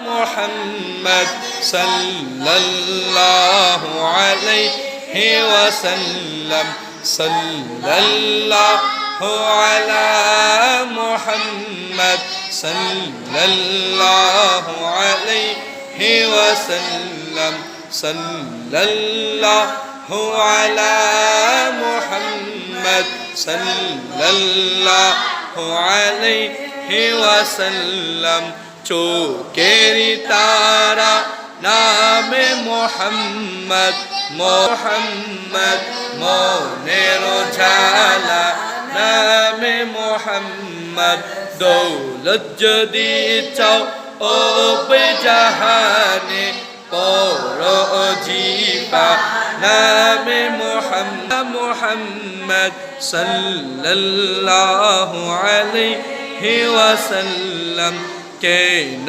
মুহাম্মদ সাল্লাল্লাহু আলাইহি ওয়াসাল্লাম সাল্লাল্লাহু আলা মুহাম্মদ সাল্লাল্লাহু আলাইহি ওয়াসাল্লাম সাল্লাল্লাহু আলা মুহাম্মদ সাল্লাল্লাহু আলাইহি ওয়াসাল্লাম চোখের তারা নামে মুহাম্মদ মুহাম্মদ মনের ঝালা নামে মুহাম্মদ দৌলত যদি চাও ও বেজাহানে পড়ো জিফা নামে মুহাম্মদ সাল্লাল্লাহু আলাইহি ওয়াসাল্লাম কেন